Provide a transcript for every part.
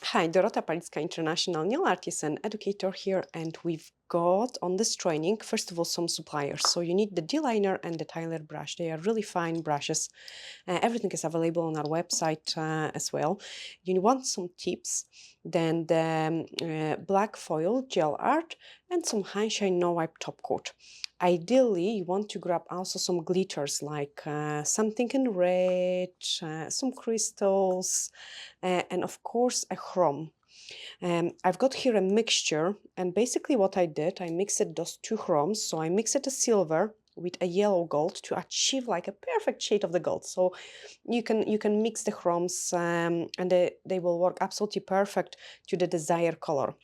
Hi, Dorota Palicka, International Nail Artist and Educator here, and we've got on this training, first of all, some suppliers. So you need the D-liner and the Tyler brush. They are really fine brushes. Everything is available on our website as well. You want some tips, then the black foil gel art and some high shine no wipe top coat. Ideally, you want to grab also some glitters like something in red, some crystals, and of course a chrome. I've got here a mixture, and basically what I did, I mixed those two chromes. So I mixed a silver with a yellow gold to achieve like a perfect shade of the gold. So you can mix the chromes, and they will work absolutely perfect to the desired color.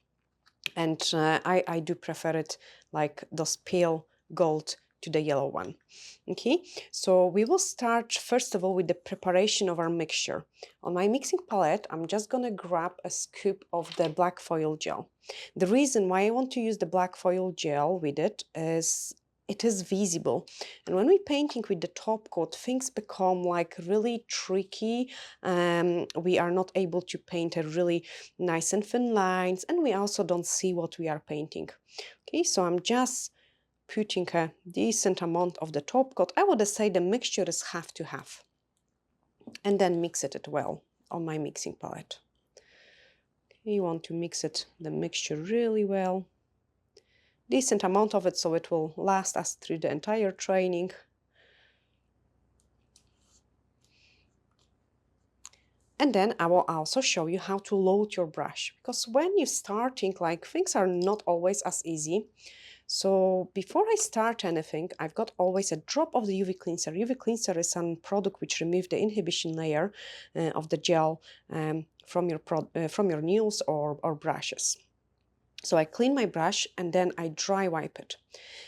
And I do prefer it like those pale gold to the yellow one. Okay, so we will start first of all with the preparation of our mixture. On my mixing palette, I'm just gonna grab a scoop of the black foil gel. The reason why I want to use the black foil gel with it is visible, and when we're painting with the top coat, things become like really tricky. We are not able to paint a really nice and thin lines, and we also don't see what we are painting. Okay, so I'm just putting a decent amount of the top coat. I would say the mixture is half to half, and then mix it well on my mixing palette. Okay, you want to mix the mixture really well, decent amount of it, so it will last us through the entire training. And then I will also show you how to load your brush, because when you're starting, like, things are not always as easy. So before I start anything, I've got always a drop of the UV cleanser. UV cleanser is some product which removes the inhibition layer of the gel from your nails or brushes. So I clean my brush and then I dry wipe it.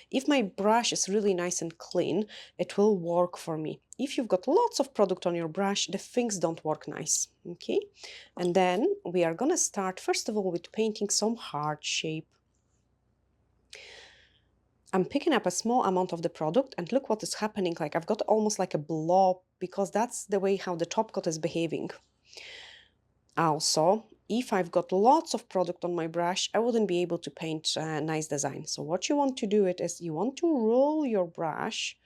If my brush is really nice and clean, it will work for me. If you've got lots of product on your brush, the things don't work nice, okay? And then we are gonna start first of all with painting some heart shape. I'm picking up a small amount of the product and look what is happening. Like, I've got almost like a blob, because that's the way how the top coat is behaving. Also, if I've got lots of product on my brush, I wouldn't be able to paint a nice design. So what you want to do is you want to roll your brush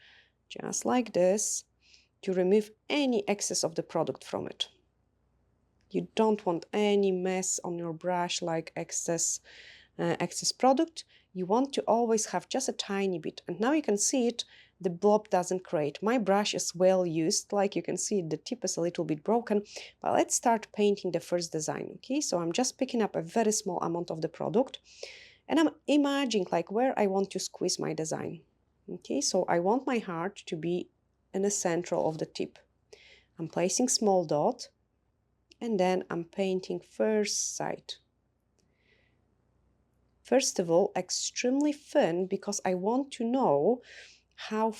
just like this to remove any excess of the product from it. You don't want any mess on your brush, like excess product. You want to always have just a tiny bit. And now you can see it, the blob doesn't create. My brush is well used, like you can see the tip is a little bit broken, but let's start painting the first design. Okay, so I'm just picking up a very small amount of the product, and I'm imagining like where I want to squeeze my design. Okay, so I want my heart to be in the center of the tip. I'm placing small dot, and then I'm painting first side. First of all, extremely thin, because I want to know how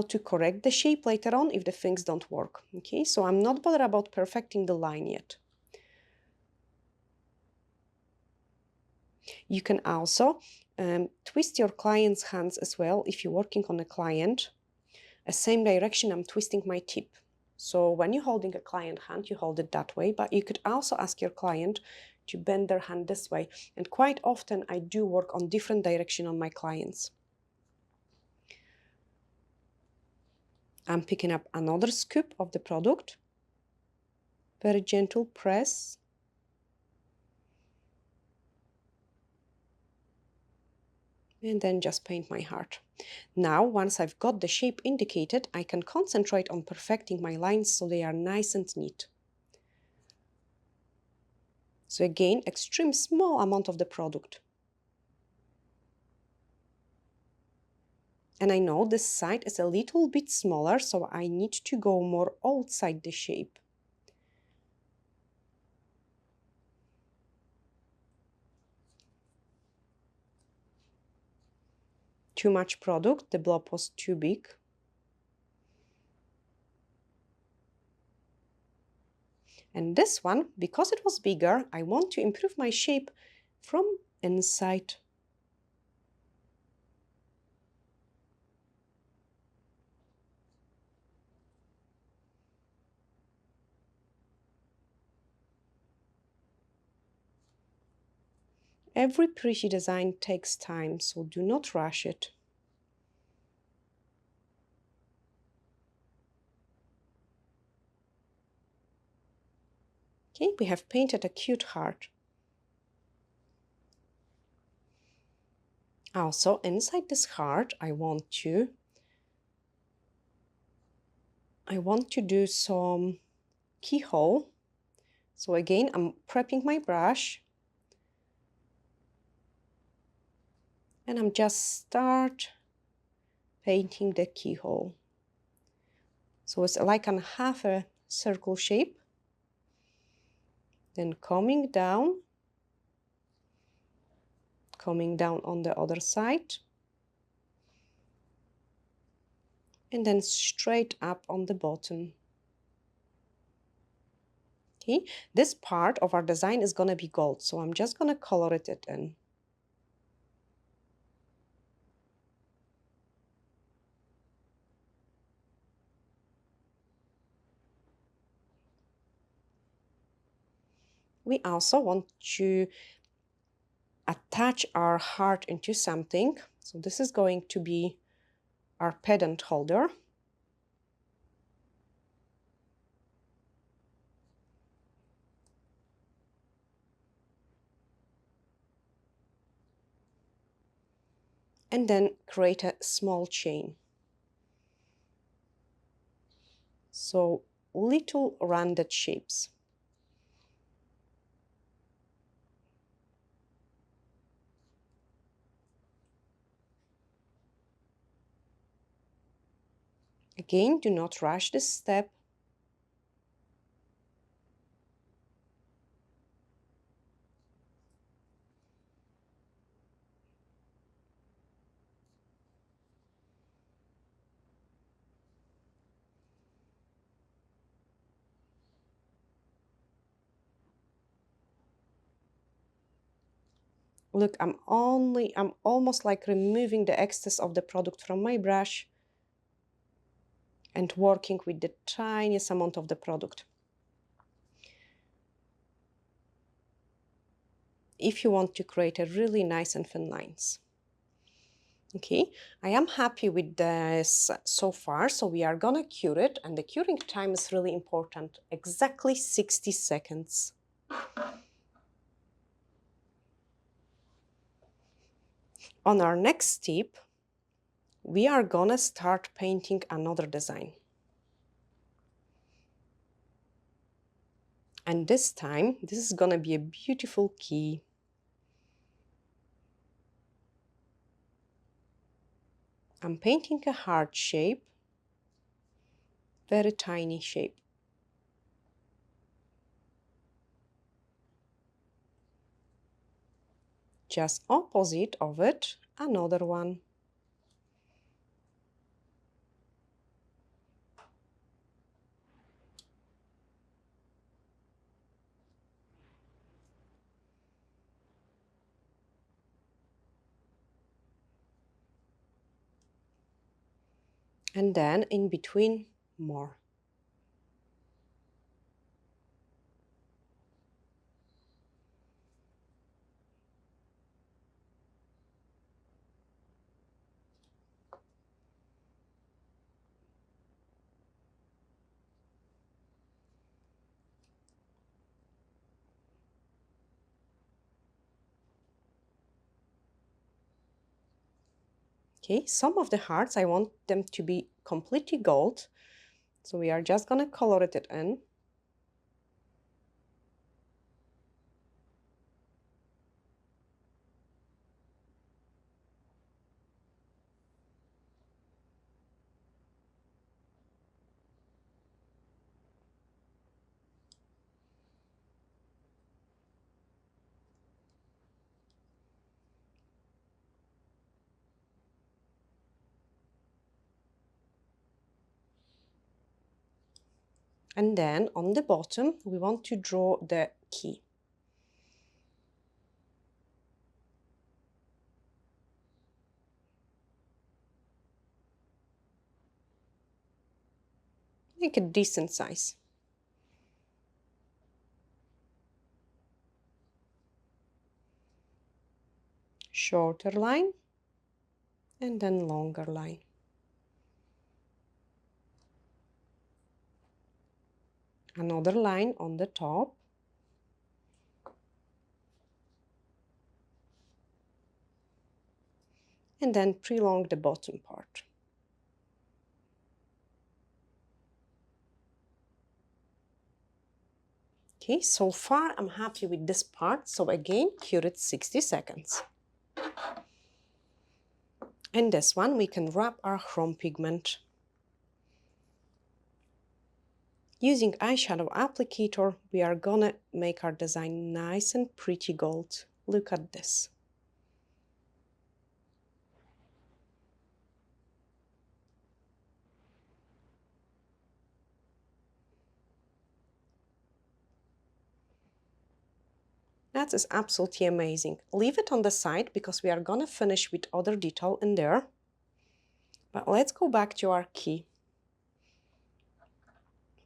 to correct the shape later on if the things don't work. Okay, so I'm not bothered about perfecting the line yet. You can also twist your client's hands as well if you're working on a client. The same direction I'm twisting my tip. So when you're holding a client hand, you hold it that way, but you could also ask your client to bend their hand this way. And quite often I do work on different direction on my clients. I'm picking up another scoop of the product. Very gentle press. And then just paint my heart. Now, once I've got the shape indicated, I can concentrate on perfecting my lines so they are nice and neat. So again, extreme small amount of the product. And I know this side is a little bit smaller, so I need to go more outside the shape. Too much product, the blob was too big. And this one, because it was bigger, I want to improve my shape from inside. Every pretty design takes time, so do not rush it. Okay, we have painted a cute heart. Also, inside this heart, I want to do some keyhole. So again, I'm prepping my brush and I'm just start painting the keyhole. So it's like a half a circle shape. Then coming down on the other side, and then straight up on the bottom. Okay, this part of our design is gonna be gold, so I'm just gonna color it in. We also want to attach our heart into something. So this is going to be our pendant holder. And then create a small chain. So little rounded shapes. Again, do not rush this step. Look, I'm almost like removing the excess of the product from my brush and working with the tiniest amount of the product. If you want to create a really nice and thin lines. Okay, I am happy with this so far, so we are gonna cure it, and the curing time is really important, exactly 60 seconds. On our next step, we are gonna start painting another design. And this time, this is gonna be a beautiful key. I'm painting a heart shape, very tiny shape. Just opposite of it, another one. And then in between, more. Okay, some of the hearts, I want them to be completely gold. So we are just gonna color it in. And then on the bottom, we want to draw the key. Make a decent size. shorter line and then longer line. Another line on the top. And then prolong the bottom part. Okay, so far I'm happy with this part. So again, cure it 60 seconds. And this one, we can wrap our chrome pigment. Using eyeshadow applicator, we are gonna make our design nice and pretty gold. Look at this. That is absolutely amazing. Leave it on the side because we are gonna finish with other detail in there. But let's go back to our key.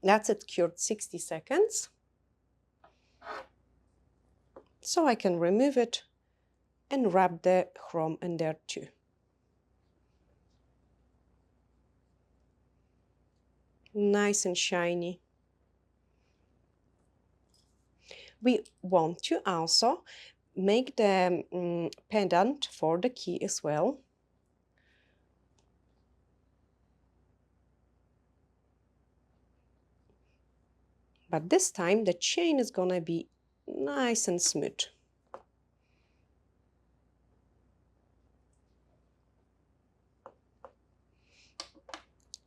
That's it, cured 60 seconds. So I can remove it and wrap the chrome in there too. Nice and shiny. We want to also make the pendant for the key as well. But this time the chain is gonna be nice and smooth.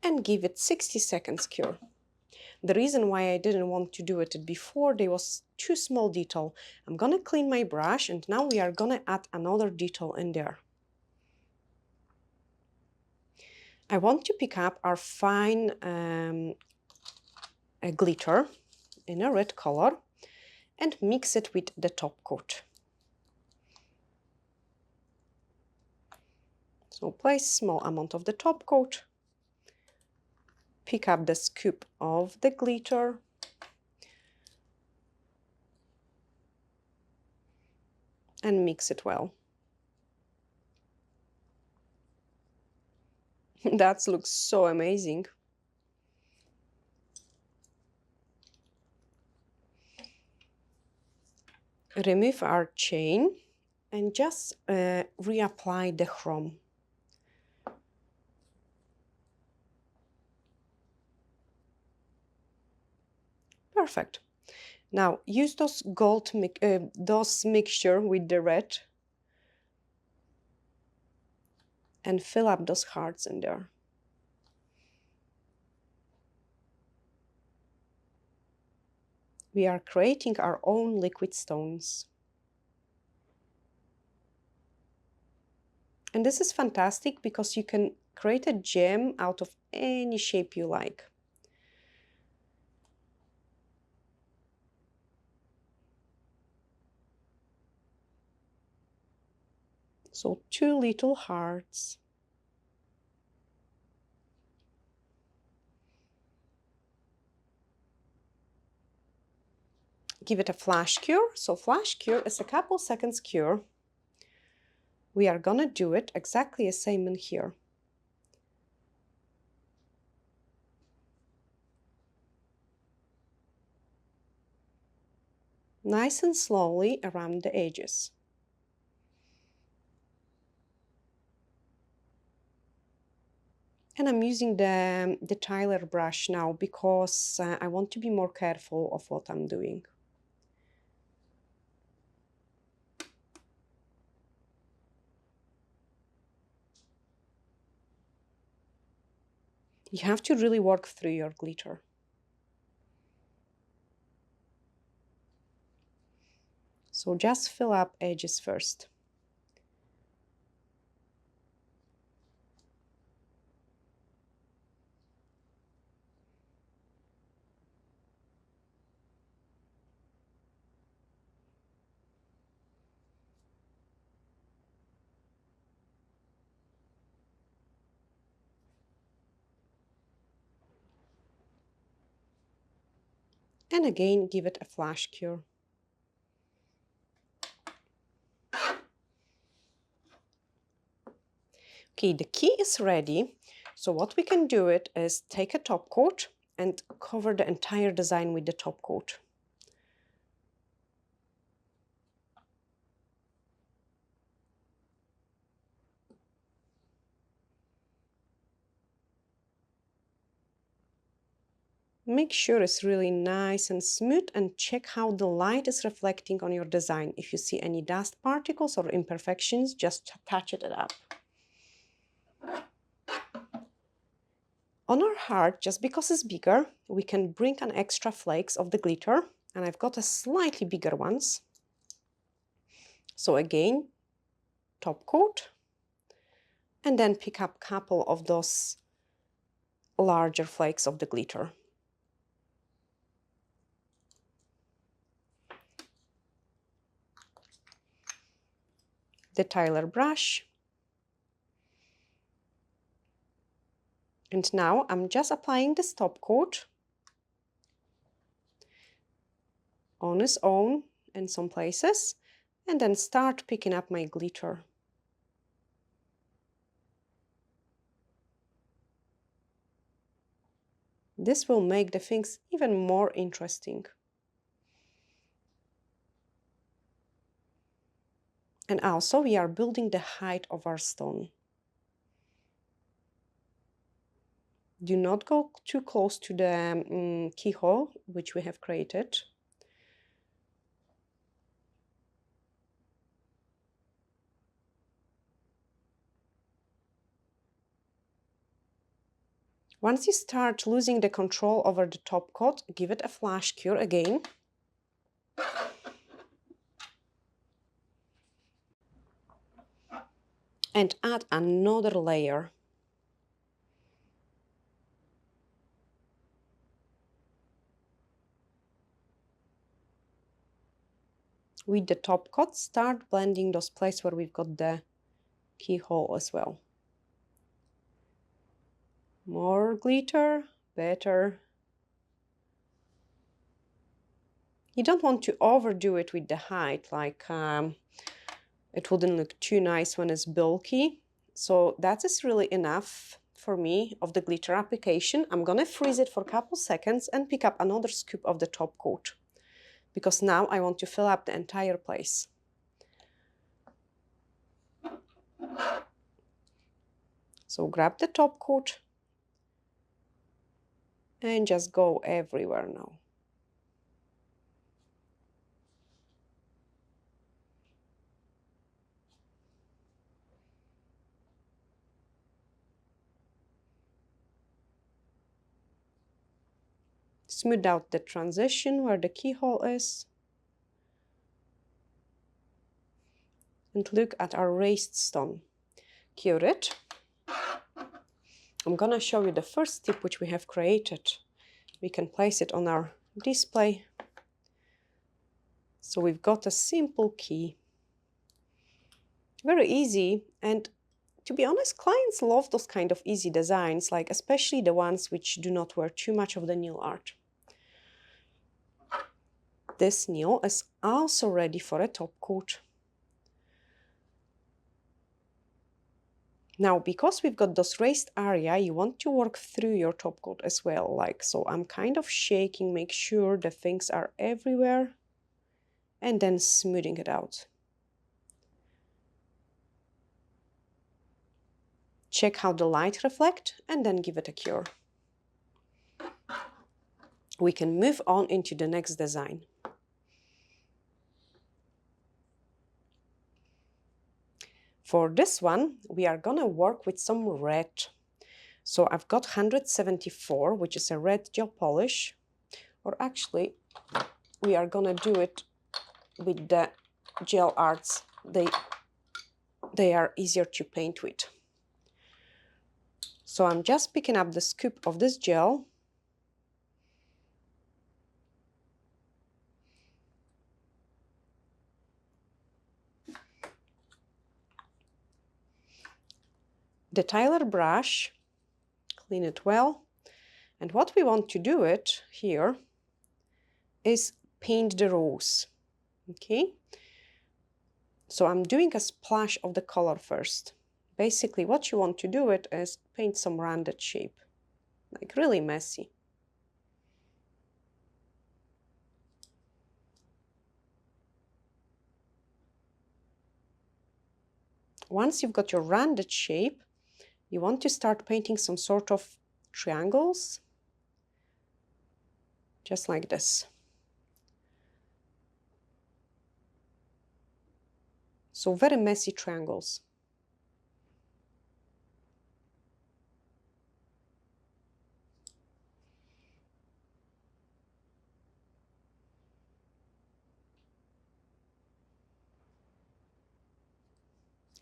And give it 60 seconds cure. The reason why I didn't want to do it before, there was too small detail. I'm gonna clean my brush and now we are gonna add another detail in there. I want to pick up our fine glitter in a red color and mix it with the top coat. So place small amount of the top coat, pick up the scoop of the glitter, and mix it well. That looks so amazing. Remove our chain and just reapply the chrome. Perfect. Now use those those mixture with the red and fill up those hearts in there. We are creating our own liquid stones. And this is fantastic because you can create a gem out of any shape you like. So 2 little hearts. Give it a flash cure. So flash cure is a couple seconds cure. We are gonna do it exactly the same in here. Nice and slowly around the edges. And I'm using the Tyler brush now because I want to be more careful of what I'm doing. You have to really work through your glitter. So just fill up edges first. And again, give it a flash cure. Okay, the key is ready. So what we can do it is take a top coat and cover the entire design with the top coat. Make sure it's really nice and smooth and check how the light is reflecting on your design. If you see any dust particles or imperfections, just touch it up. On our heart, just because it's bigger, we can bring an extra flakes of the glitter, and I've got a slightly bigger ones. So again, top coat, and then pick up a couple of those larger flakes of the glitter. The Tyler brush. And now I'm just applying this top coat on its own in some places, and then start picking up my glitter. This will make the things even more interesting. And also we are building the height of our stone. Do not go too close to the keyhole which we have created. Once you start losing the control over the top coat, give it a flash cure again. And add another layer. With the top coat, start blending those places where we've got the keyhole as well. More glitter, better. You don't want to overdo it with the height, like it wouldn't look too nice when it's bulky. So that is really enough for me of the glitter application. I'm gonna freeze it for a couple seconds and pick up another scoop of the top coat, because now I want to fill up the entire place. So grab the top coat and just go everywhere now. Smooth out the transition where the keyhole is. And look at our raised stone. Cure it. I'm gonna show you the first tip which we have created. We can place it on our display. So we've got a simple key. Very easy, and to be honest, clients love those kind of easy designs, like especially the ones which do not wear too much of the nail art. This nail is also ready for a top coat. Now, because we've got this raised area, you want to work through your top coat as well, like so. I'm kind of shaking, make sure the things are everywhere, and then smoothing it out. Check how the light reflects, and then give it a cure. We can move on into the next design. For this one, we are gonna work with some red. So I've got 174, which is a red gel polish, or actually, we are gonna do it with the gel arts. They are easier to paint with. So I'm just picking up the scoop of this gel. The Tyler brush, clean it well. And what we want to do it here is paint the rose, okay? So I'm doing a splash of the color first. Basically, what you want to do it is paint some rounded shape, like really messy. Once you've got your rounded shape, you want to start painting some sort of triangles, just like this. So very messy triangles.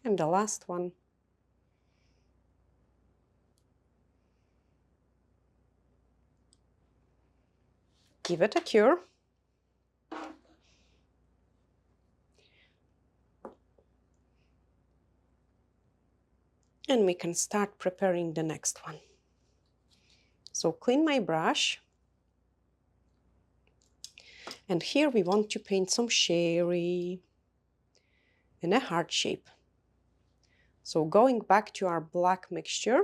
And the last one. Give it a cure. And we can start preparing the next one. So clean my brush. And here we want to paint some sherry in a heart shape. So going back to our black mixture,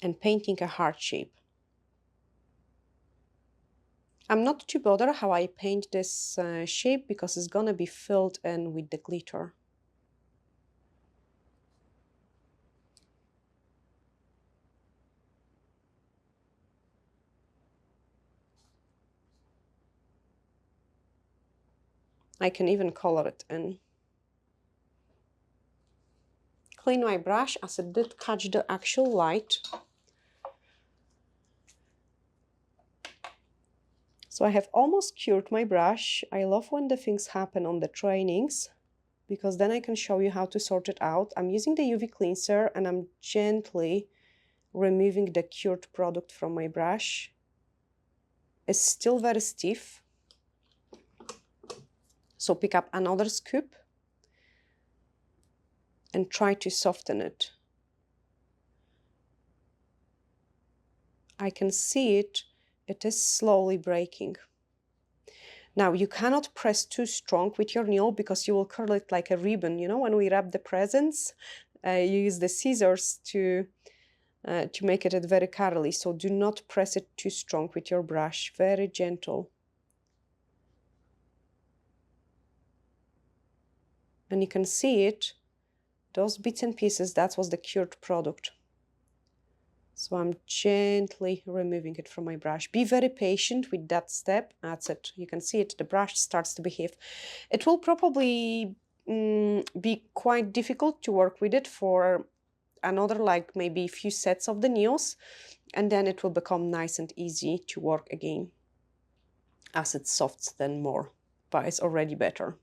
and painting a heart shape. I'm not too bothered how I paint this shape because it's gonna be filled in with the glitter. I can even color it in. Clean my brush as it did catch the actual light. So I have almost cured my brush. I love when the things happen on the trainings because then I can show you how to sort it out. I'm using the UV cleanser and I'm gently removing the cured product from my brush. It's still very stiff. So pick up another scoop and try to soften it. I can see it. It is slowly breaking. Now, you cannot press too strong with your nail because you will curl it like a ribbon. You know, when we wrap the presents, you use the scissors to make it very curly. So do not press it too strong with your brush. Very gentle. And you can see it. Those bits and pieces, that was the cured product. So I'm gently removing it from my brush. Be very patient with that step. That's it. You can see it. The brush starts to behave. It will probably be quite difficult to work with it for another, like maybe a few sets of the nails. And then it will become nice and easy to work again as it softs then more. But it's already better.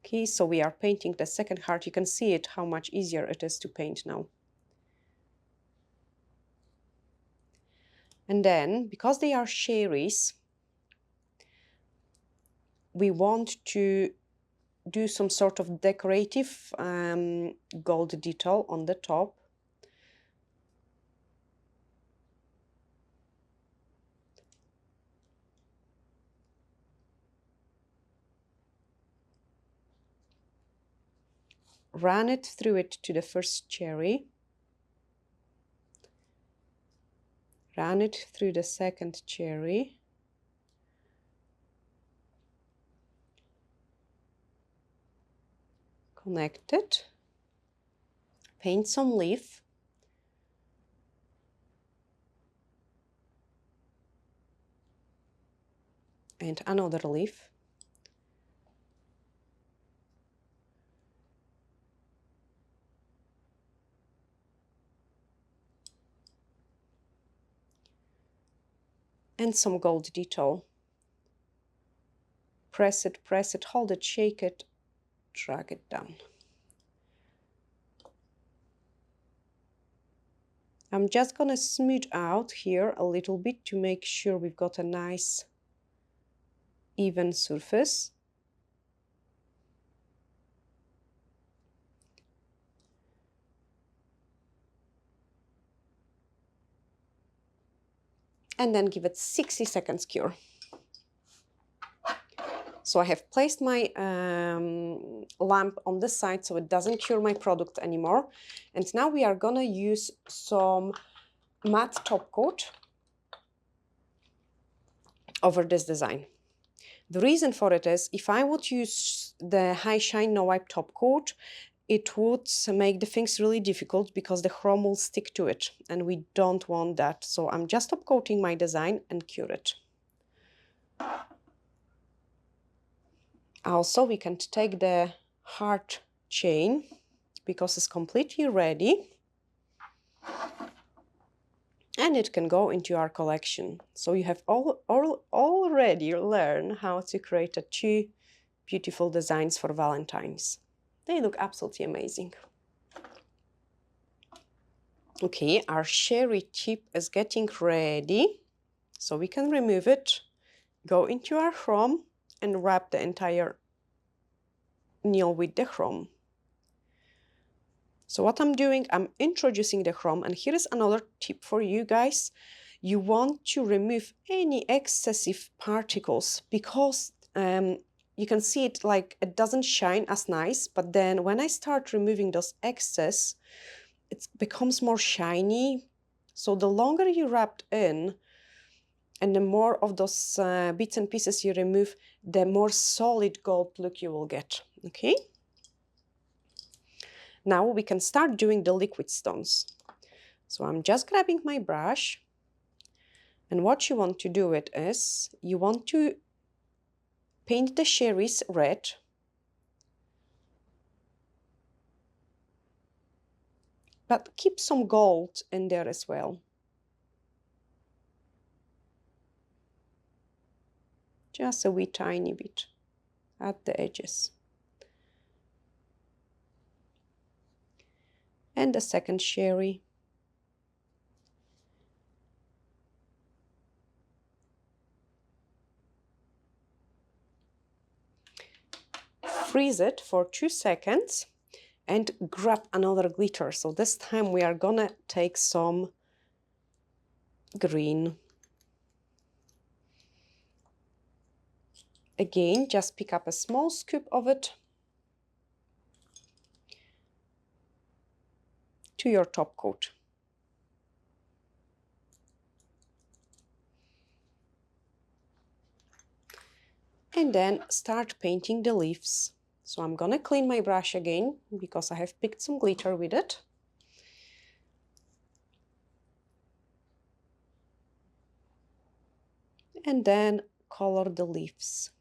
Okay, so we are painting the second heart. You can see it, how much easier it is to paint now. And then, because they are cherries, we want to do some sort of decorative gold detail on the top. Run it through it to the first cherry. Run it through the second cherry. Connect it. Paint some leaf. And another leaf. And some gold detail. Press it, hold it, shake it, drag it down. I'm just gonna smooth out here a little bit to make sure we've got a nice even surface. And then give it 60 seconds cure. So I have placed my lamp on this side so it doesn't cure my product anymore. And now we are gonna use some matte top coat over this design. The reason for it is, if I would use the high shine no wipe top coat, it would make the things really difficult because the chrome will stick to it, and we don't want that. So I'm just top coating my design and cure it. Also, we can take the heart chain because it's completely ready, and it can go into our collection. So you have already learned how to create two beautiful designs for Valentine's. They look absolutely amazing. Okay, our sherry tip is getting ready, so we can remove it, go into our chrome, and wrap the entire nail with the chrome. So what I'm doing, I'm introducing the chrome, and here is another tip for you guys. You want to remove any excessive particles because you can see it like it doesn't shine as nice, but then when I start removing those excess, it becomes more shiny. So the longer you wrap in and the more of those bits and pieces you remove, the more solid gold look you will get, okay? Now we can start doing the liquid stones. So I'm just grabbing my brush, and what you want to do it is, you want to paint the cherries red. But keep some gold in there as well. Just a wee tiny bit at the edges. And the second cherry. Freeze it for 2 seconds and grab another glitter. So this time we are gonna take some green. Again, just pick up a small scoop of it to your top coat. And then start painting the leaves. So I'm gonna clean my brush again because I have picked some glitter with it. And then color the leaves.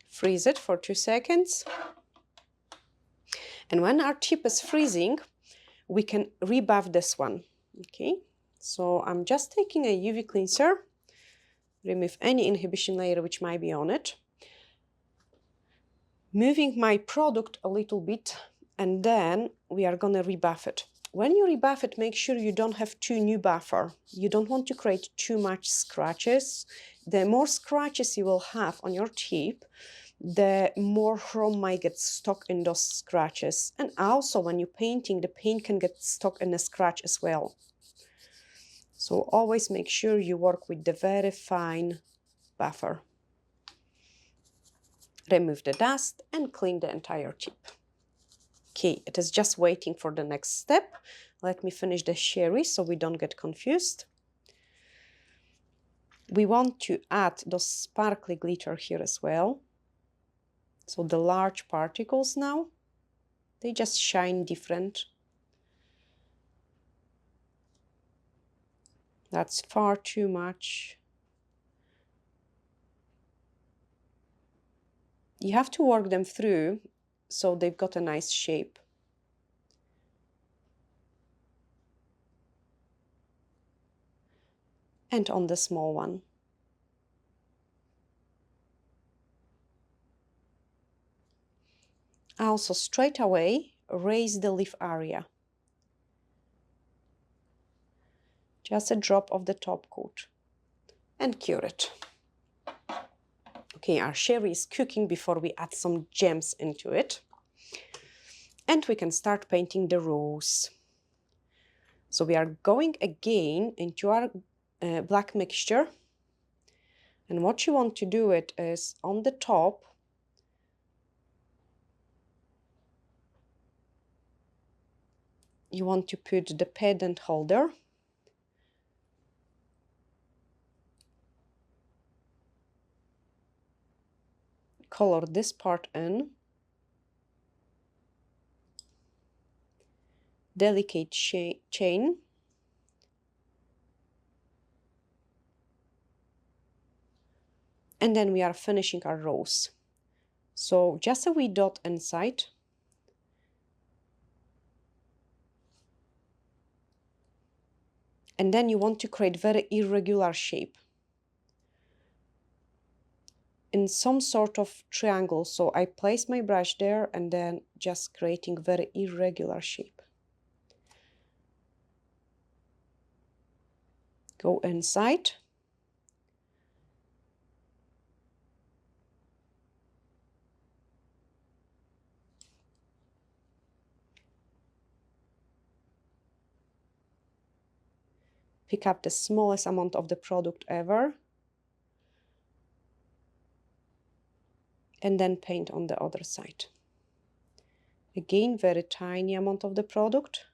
Freeze it for 2 seconds. And when our tip is freezing, we can rebuff this one, okay? So I'm just taking a UV cleanser, remove any inhibition layer which might be on it, moving my product a little bit, and then we are gonna rebuff it. When you rebuff it, make sure you don't have too new buffer. You don't want to create too much scratches. The more scratches you will have on your tip, the more chrome might get stuck in those scratches. And also when you're painting, the paint can get stuck in the scratch as well. So always make sure you work with the very fine buffer. Remove the dust and clean the entire tip. Okay, it is just waiting for the next step. Let me finish the cherry so we don't get confused. We want to add those sparkly glitter here as well. So the large particles now, they just shine different. That's far too much. You have to work them through so they've got a nice shape. And on the small one. Also straight away raise the leaf area. Just a drop of the top coat and cure it. Okay, our cherry is cooking before we add some gems into it. And we can start painting the rose. So we are going again into our black mixture. And what you want to do it is on the top, you want to put the pendant holder. Color this part in. Delicate chain. And then we are finishing our rose. So just a wee dot inside. And then you want to create very irregular shape in some sort of triangle. So I place my brush there and then just creating very irregular shape. Go inside. Pick up the smallest amount of the product ever. And then paint on the other side. Again, very tiny amount of the product.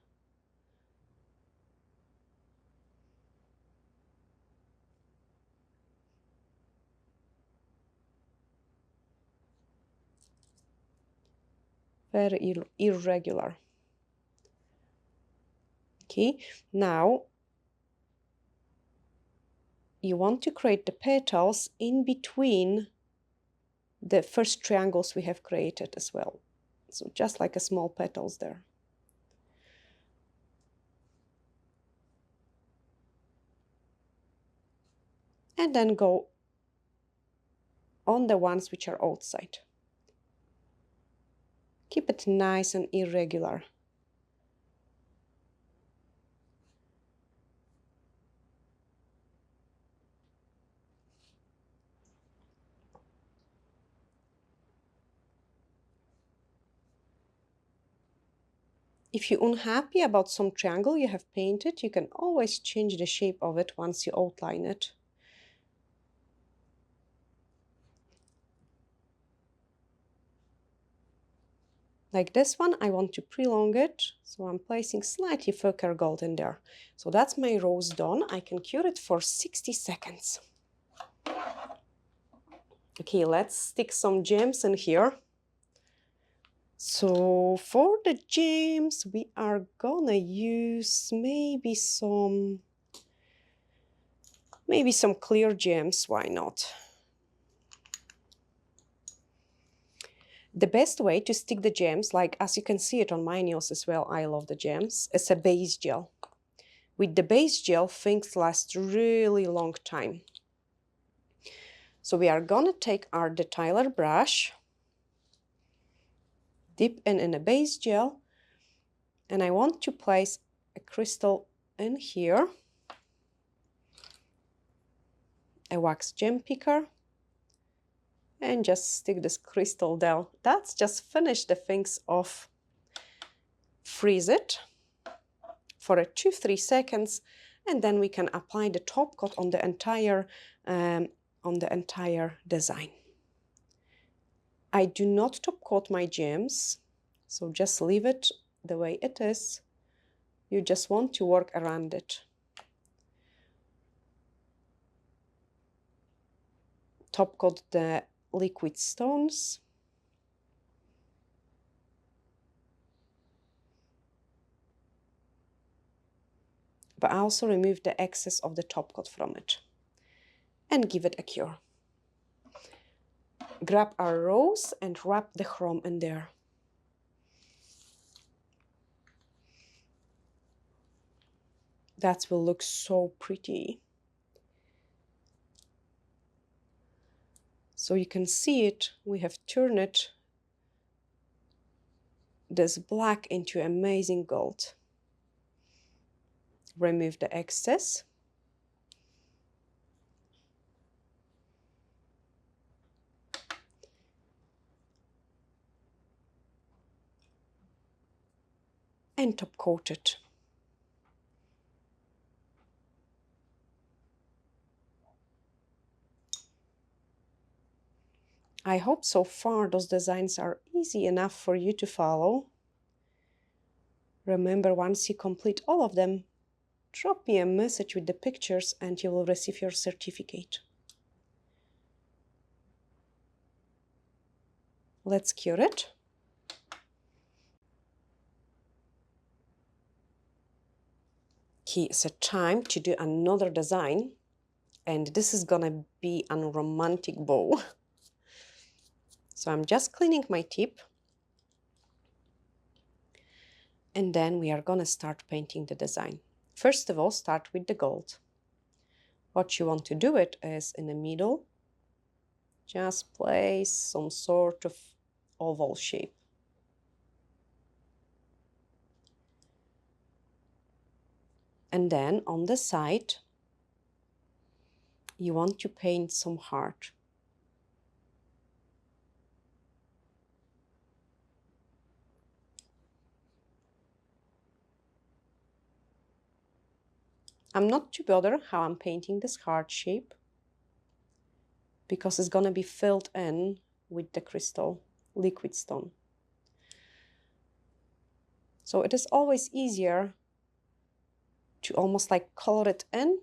Very irregular. Okay, now you want to create the petals in between the first triangles we have created as well. So just like a small petals there. And then go on the ones which are outside. Keep it nice and irregular. If you're unhappy about some triangle you have painted, you can always change the shape of it once you outline it. Like this one, I want to prolong it, so I'm placing slightly thicker gold in there. So that's my rose done. I can cure it for 60 seconds. Okay, let's stick some gems in here. So for the gems, we are gonna use maybe some clear gems, why not? The best way to stick the gems, like as you can see it on my nails as well, I love the gems, is a base gel. With the base gel, things last really long time. So we are gonna take our detailer brush, dip in a base gel, and I want to place a crystal in here, a wax gem picker, and just stick this crystal down. That's just finish the things off. Freeze it for 2-3 seconds, and then we can apply the top coat on the entire design. I do not top coat my gems, so just leave it the way it is. You just want to work around it. Top coat the liquid stones. But I also remove the excess of the top coat from it and give it a cure. Grab our rose and wrap the chrome in there. That will look so pretty. So you can see it, we have turned it, this black into amazing gold. Remove the excess. And top coat it. I hope so far those designs are easy enough for you to follow. Remember, once you complete all of them, drop me a message with the pictures and you will receive your certificate. Let's cure it. Okay, it's a time to do another design, and this is gonna be a romantic bow. So I'm just cleaning my tip, and then we are gonna start painting the design. First of all, start with the gold. What you want to do it is in the middle, just place some sort of oval shape. And then on the side, you want to paint some heart. I'm not too bothered how I'm painting this heart shape, because it's gonna be filled in with the crystal liquid stone. So it is always easier to almost like color it in.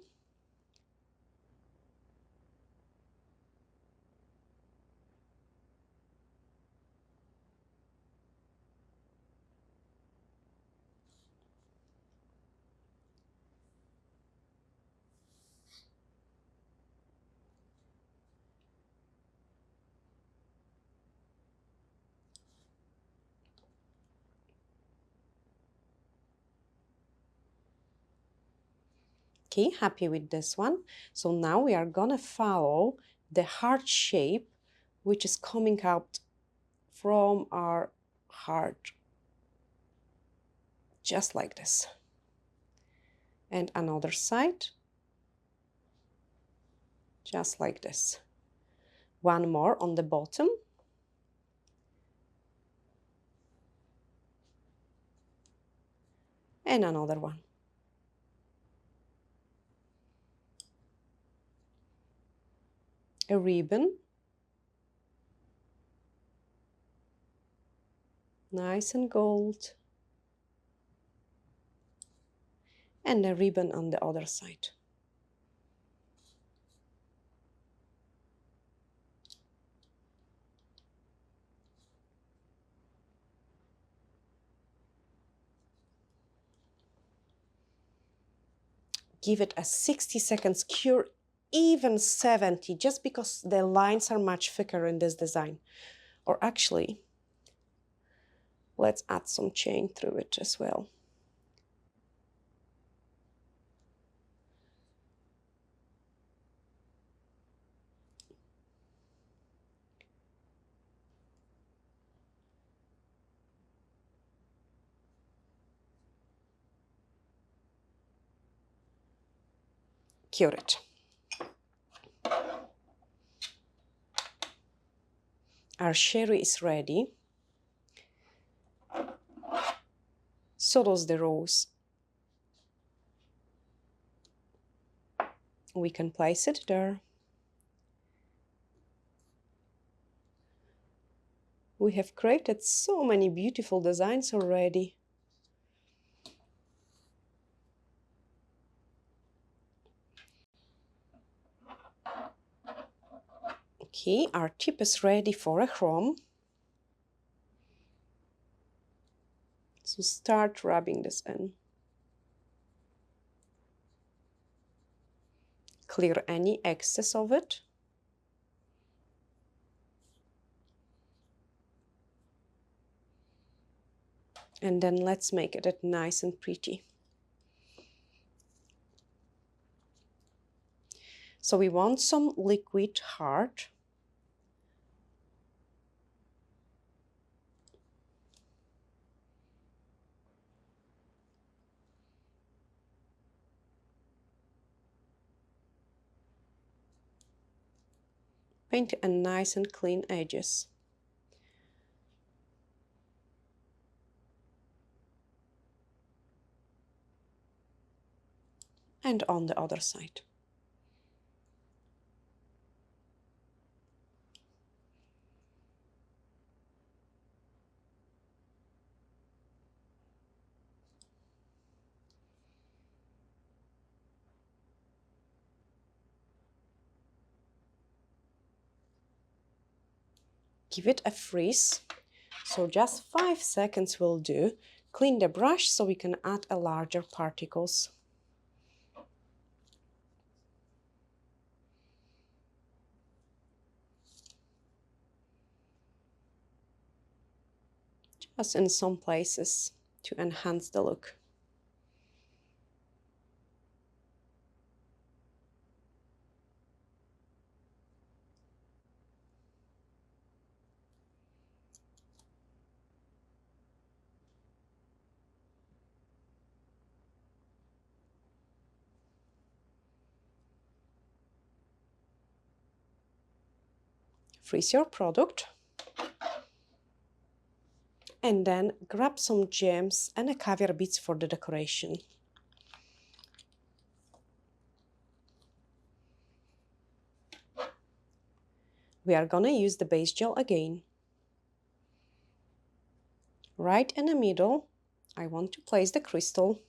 Okay, happy with this one. So now we are gonna follow the heart shape, which is coming out from our heart, just like this. And another side, just like this. One more on the bottom. And another one. A ribbon. Nice and gold. And a ribbon on the other side. Give it a 60 seconds cure, even 70, just because the lines are much thicker in this design. Or actually, let's add some chain through it as well. Cure it. Our sherry is ready. So does the rose. We can place it there. We have created so many beautiful designs already. Okay, our tip is ready for a chrome. So start rubbing this in. Clear any excess of it. And then let's make it nice and pretty. So we want some liquid heart. Paint a nice and clean edges. And on the other side. give it a freeze. So just 5 seconds will do. Clean the brush so we can add a larger particles. Just in some places to enhance the look. Freeze your product. And then grab some gems and a caviar beads for the decoration. We are gonna use the base gel again. Right in the middle, I want to place the crystal.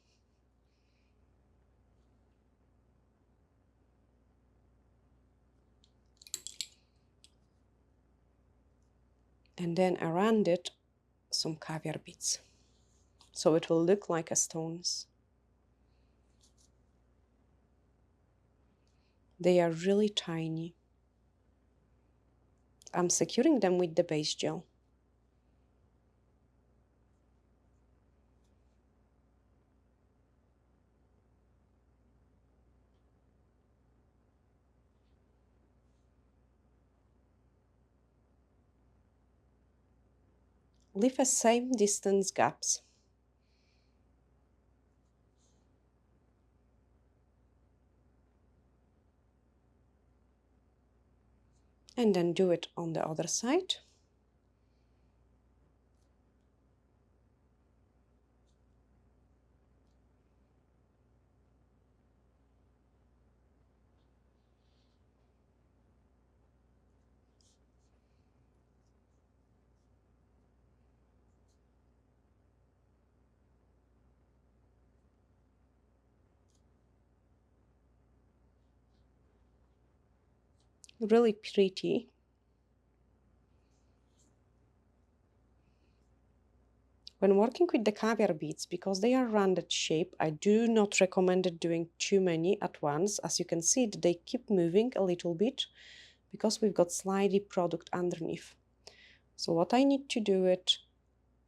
And then around it, some caviar beads. So it will look like a stones. They are really tiny. I'm securing them with the base gel. Leave a same distance gaps. And then do it on the other side. Really pretty. When working with the caviar beads, because they are rounded shape, I do not recommend doing too many at once. As you can see, they keep moving a little bit because we've got slidey product underneath. So what I need to do it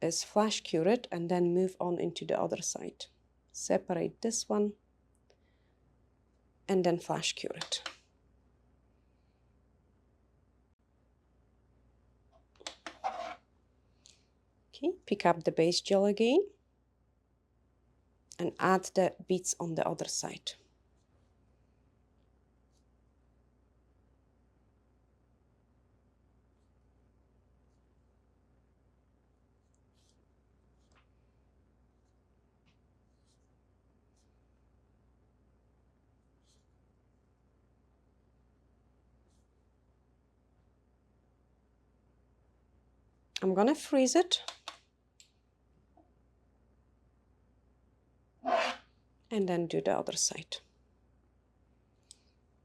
is flash cure it and then move on into the other side. Separate this one and then flash cure it. Okay, pick up the base gel again and add the beads on the other side. I'm gonna freeze it and then do the other side.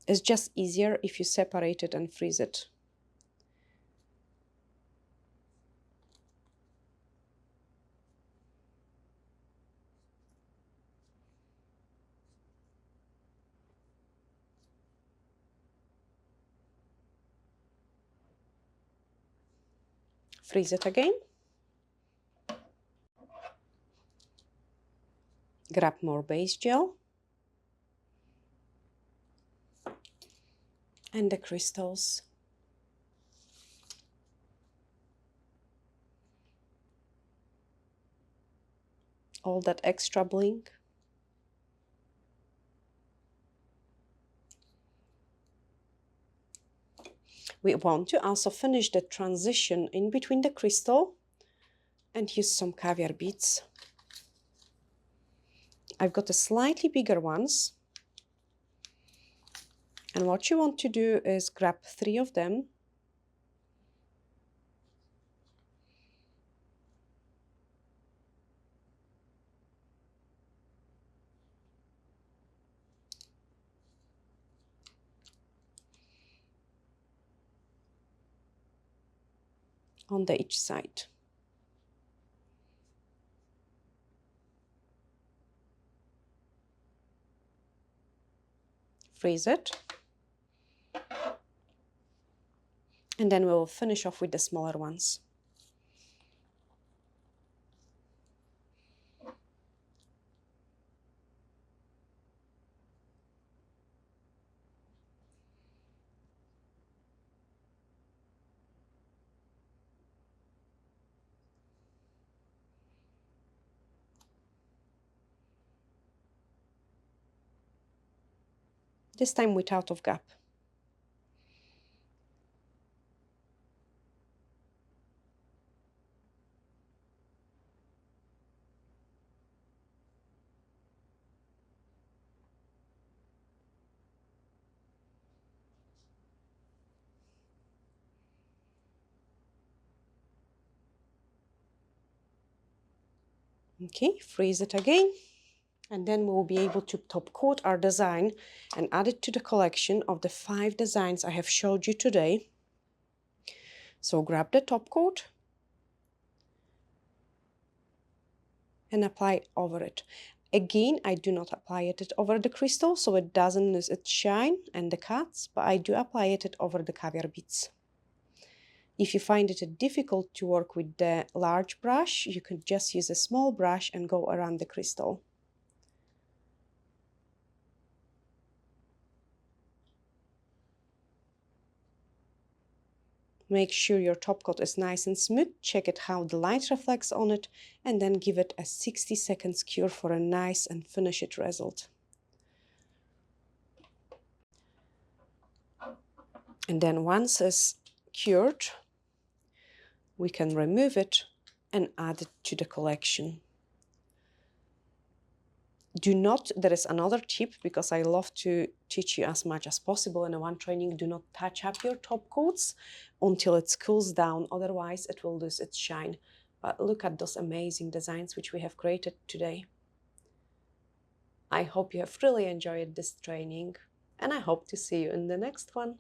It's just easier if you separate it and freeze it. Freeze it again. Grab more base gel and the crystals. All that extra bling. We want to also finish the transition in between the crystal and use some caviar beads. I've got the slightly bigger ones. And what you want to do is grab 3 of them. on the each side. Freeze it. And then we'll finish off with the smaller ones. This time without of gap. Okay, freeze it again. And then we'll be able to top coat our design and add it to the collection of the 5 designs I have showed you today. So grab the top coat and apply over it. Again, I do not apply it over the crystal so it doesn't lose its shine and the cuts, but I do apply it over the caviar beads. If you find it difficult to work with the large brush, you can just use a small brush and go around the crystal. Make sure your top coat is nice and smooth, check it how the light reflects on it, and then give it a 60 seconds cure for a nice and finished result. And then once it's cured, we can remove it and add it to the collection. There is another tip, because I love to teach you as much as possible in one training, do not touch up your top coats until it cools down, otherwise it will lose its shine. But look at those amazing designs which we have created today. I hope you have really enjoyed this training, and I hope to see you in the next one.